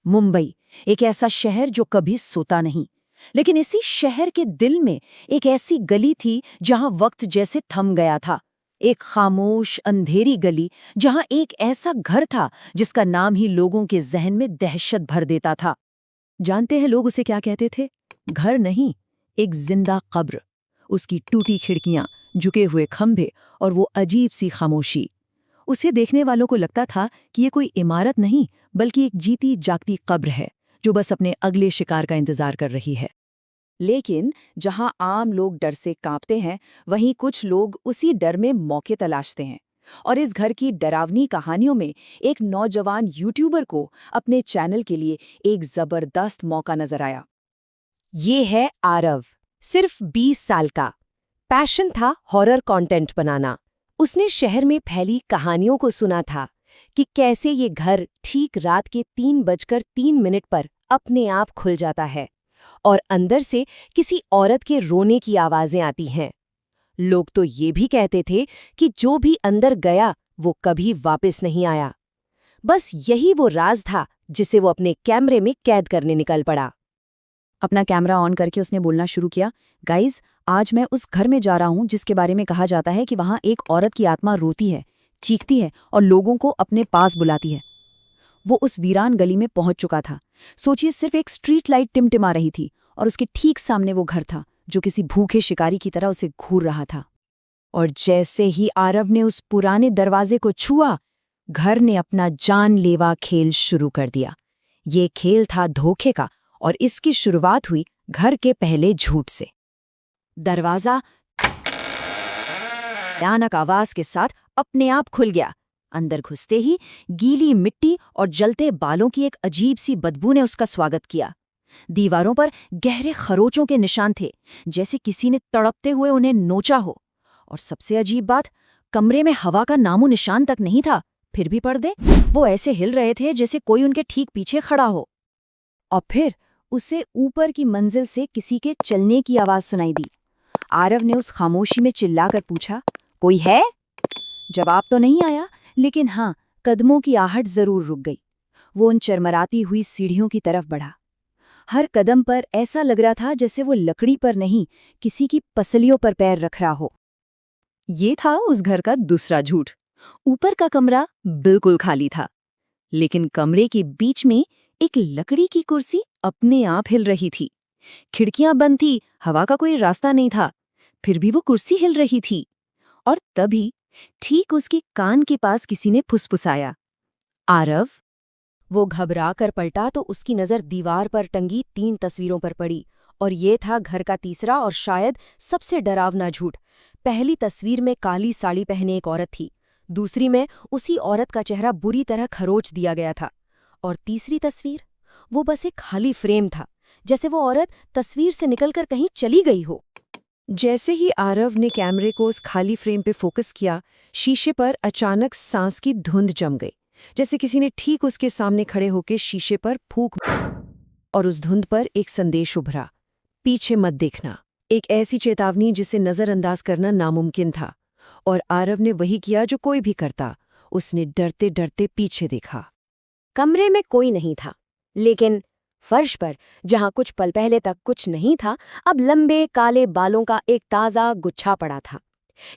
मुंबई, एक ऐसा शहर जो कभी सोता नहीं। लेकिन इसी शहर के दिल में एक ऐसी गली थी जहां वक्त जैसे थम गया था। एक खामोश अंधेरी गली जहां एक ऐसा घर था जिसका नाम ही लोगों के जहन में दहशत भर देता था। जानते हैं लोग उसे क्या कहते थे? घर नहीं, एक जिंदा कब्र। उसकी टूटी खिड़कियां, झुके हुए खंभे और वो अजीब सी खामोशी। उसे देखने वालों को लगता था कि ये कोई इमारत नहीं, बल्कि एक जीती जागती कब्र है जो बस अपने अगले शिकार का इंतजार कर रही है। लेकिन जहां आम लोग डर से कांपते हैं, वहीं कुछ लोग उसी डर में मौके तलाशते हैं। और इस घर की डरावनी कहानियों में एक नौजवान यूट्यूबर को अपने चैनल के लिए एक जबरदस्त मौका नजर आया। ये है आरव, सिर्फ 20 साल का। पैशन था हॉरर कंटेंट बनाना। उसने शहर में फैली कहानियों को सुना था कि कैसे ये घर ठीक रात के 3:03 पर अपने आप खुल जाता है और अंदर से किसी औरत के रोने की आवाजें आती हैं। लोग तो ये भी कहते थे कि जो भी अंदर गया वो कभी वापस नहीं आया। बस यही वो राज था जिसे वो अपने कैमरे में कैद करने निकल पड़ा। अपना कैमरा ऑन करके उसने बोलना शुरू किया, गाइज, आज मैं उस घर में जा रहा हूं जिसके बारे में कहा जाता है कि वहां एक औरत की आत्मा रोती है, चीखती है और लोगों को अपने पास बुलाती है। वो उस वीरान गली में पहुंच चुका था। सोचिए, सिर्फ एक स्ट्रीट लाइट टिमटिमा रही थी और उसके ठीक सामने वो घर था जो किसी भूखे शिकारी की तरह उसे घूर रहा था। और जैसे ही आरव ने उस पुराने दरवाजे को छुआ, घर ने अपना जानलेवा खेल शुरू कर दिया। ये खेल था धोखे का और इसकी शुरुआत हुई घर के पहले झूठ से। दरवाजा भयानक आवाज के साथ अपने आप खुल गया। अंदर घुसते ही गीली मिट्टी और जलते बालों की एक अजीब सी बदबू ने उसका स्वागत किया। दीवारों पर गहरे खरोचों के निशान थे, जैसे किसी ने तड़पते हुए उन्हें नोचा हो। और सबसे अजीब बात, कमरे में हवा का नामो निशान तक नहीं था। फिर भी पर्दे वो ऐसे हिल रहे थे जैसे कोई उनके ठीक पीछे खड़ा हो। और फिर उसे ऊपर की मंजिल से किसी के चलने की आवाज सुनाई दी। आरव ने उस खामोशी में चिल्लाकर पूछा, कोई है? जवाब तो नहीं आया, लेकिन हाँ, कदमों की आहट जरूर रुक गई। वो उन चरमराती हुई सीढ़ियों की तरफ बढ़ा। हर कदम पर ऐसा लग रहा था जैसे वो लकड़ी पर नहीं, किसी की पसलियों पर पैर रख रहा हो। ये था उस घर का दूसरा झूठ। ऊपर का कमरा बिल्कुल खाली था, लेकिन कमरे के बीच में एक लकड़ी की कुर्सी अपने आप हिल रही थी। खिड़कियां बंद थी, हवा का कोई रास्ता नहीं था, फिर भी वो कुर्सी हिल रही थी। और तभी ठीक उसके कान के पास किसी ने फुसफुसाया, आरव। वो घबरा कर पलटा तो उसकी नजर दीवार पर टंगी 3 तस्वीरों पर पड़ी। और ये था घर का तीसरा और शायद सबसे डरावना झूठ। पहली तस्वीर में काली साड़ी पहने एक औरत थी, दूसरी में उसी औरत का चेहरा बुरी तरह खरोच दिया गया था, और तीसरी तस्वीर, वो बस एक खाली फ्रेम था, जैसे वो औरत तस्वीर से निकलकर कहीं चली गई हो। जैसे ही आरव ने कैमरे को उस खाली फ्रेम पे फोकस किया, शीशे पर अचानक सांस की धुंध जम गई, जैसे किसी ने ठीक उसके सामने खड़े होकर शीशे पर फूंक। और उस धुंध पर एक संदेश उभरा, पीछे मत देखना। एक ऐसी चेतावनी जिसे नजरअंदाज करना नामुमकिन था। और आरव ने वही किया जो कोई भी करता, उसने डरते डरते पीछे देखा। कमरे में कोई नहीं था, लेकिन फर्श पर, जहां कुछ पल पहले तक कुछ नहीं था, अब लंबे काले बालों का एक ताज़ा गुच्छा पड़ा था।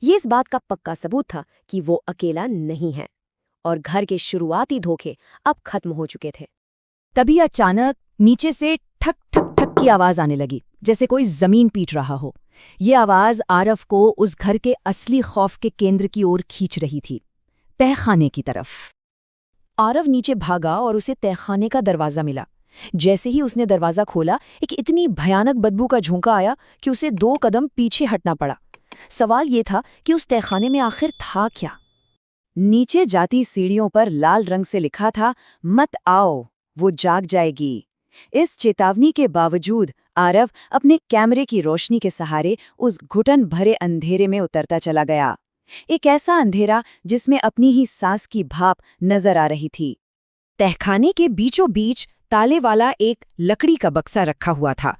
ये इस बात का पक्का सबूत था कि वो अकेला नहीं है और घर के शुरुआती धोखे अब खत्म हो चुके थे। तभी अचानक नीचे से ठक ठक ठक की आवाज आने लगी, जैसे कोई जमीन पीट रहा हो। ये आवाज आरव को उस घर के असली खौफ के केंद्र की ओर खींच रही थी, तहखाने की तरफ। आरव नीचे भागा और उसे तहखाने का दरवाजा मिला। जैसे ही उसने दरवाजा खोला, एक इतनी भयानक बदबू का झोंका आया कि उसे 2 कदम पीछे हटना पड़ा। सवाल ये था कि उस तहखाने में आखिर था क्या? नीचे जाती सीढ़ियों पर लाल रंग से लिखा था, मत आओ, वो जाग जाएगी। इस चेतावनी के बावजूद आरव अपने कैमरे की रोशनी के सहारे उस घुटन भरे अंधेरे में उतरता चला गया। एक ऐसा अंधेरा जिसमें अपनी ही सांस की भाप नजर आ रही थी। तहखाने के बीचों बीच ताले वाला एक लकड़ी का बक्सा रखा हुआ था।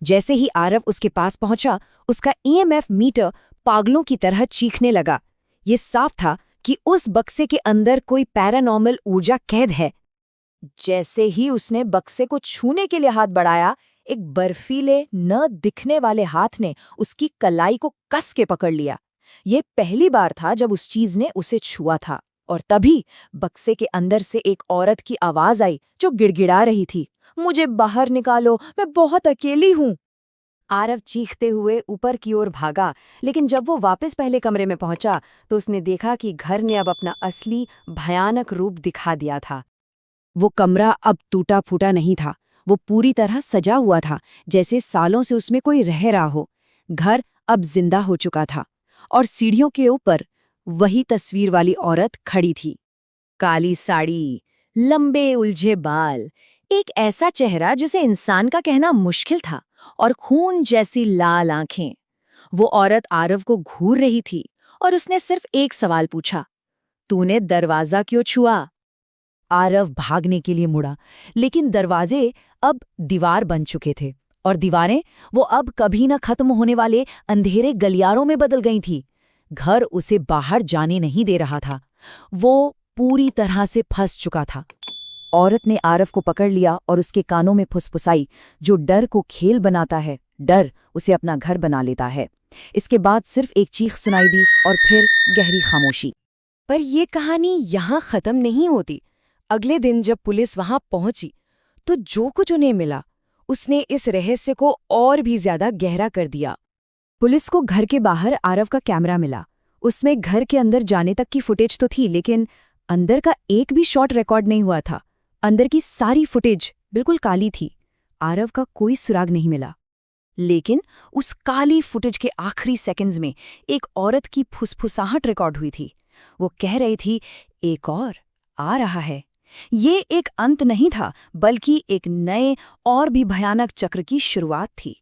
जैसे ही आरव उसके पास पहुंचा, उसका ईएमएफ मीटर पागलों की तरह चीखने लगा। ये साफ था कि उस बक्से के अंदर कोई पैरानॉर्मल ऊर्जा कैद है। जैसे ही उसने बक्से को छूने के लिए हाथ बढ़ाया, एक बर्फीले न दिखने वाले हाथ ने उसकी कलाई को कस के पकड़ लिया। ये पहली बार था जब उस चीज ने उसे छुआ था। और तभी बक्से के अंदर से एक औरत की आवाज आई जो गिड़गिड़ा रही थी, मुझे बाहर निकालो, मैं बहुत अकेली हूँ। आरव चीखते हुए ऊपर की ओर भागा, लेकिन जब वो वापस पहले कमरे में पहुंचा तो उसने देखा कि घर ने अब अपना असली भयानक रूप दिखा दिया था। वो कमरा अब टूटा फूटा नहीं था, वो पूरी तरह सजा हुआ था, जैसे सालों से उसमें कोई रह रहा हो। घर अब जिंदा हो चुका था और सीढ़ियों के ऊपर वही तस्वीर वाली औरत खड़ी थी। काली साड़ी, लंबे उलझे बाल, एक ऐसा चेहरा जिसे इंसान का कहना मुश्किल था, और खून जैसी लाल आंखें। वो औरत आरव को घूर रही थी और उसने सिर्फ एक सवाल पूछा, तूने दरवाजा क्यों छुआ? आरव भागने के लिए मुड़ा, लेकिन दरवाजे अब दीवार बन चुके थे, और दीवारें वो अब कभी न खत्म होने वाले अंधेरे गलियारों में बदल गई थी। घर उसे बाहर जाने नहीं दे रहा था, वो पूरी तरह से फंस चुका था। औरत ने आरव को पकड़ लिया और उसके कानों में फुसफुसाई, जो डर को खेल बनाता है, डर उसे अपना घर बना लेता है। इसके बाद सिर्फ एक चीख सुनाई दी और फिर गहरी खामोशी। पर यह कहानी यहाँ खत्म नहीं होती। अगले दिन जब पुलिस वहां पहुंची तो जो कुछ उन्हें मिला उसने इस रहस्य को और भी ज्यादा गहरा कर दिया। पुलिस को घर के बाहर आरव का कैमरा मिला। उसमें घर के अंदर जाने तक की फुटेज तो थी, लेकिन अंदर का एक भी शॉट रिकॉर्ड नहीं हुआ था। अंदर की सारी फुटेज बिल्कुल काली थी। आरव का कोई सुराग नहीं मिला। लेकिन उस काली फुटेज के आखिरी सेकंड्स में एक औरत की फुसफुसाहट रिकॉर्ड हुई थी। वो कह रही थी, एक और आ रहा है। ये एक अंत नहीं था, बल्कि एक नए और भी भयानक चक्र की शुरुआत थी।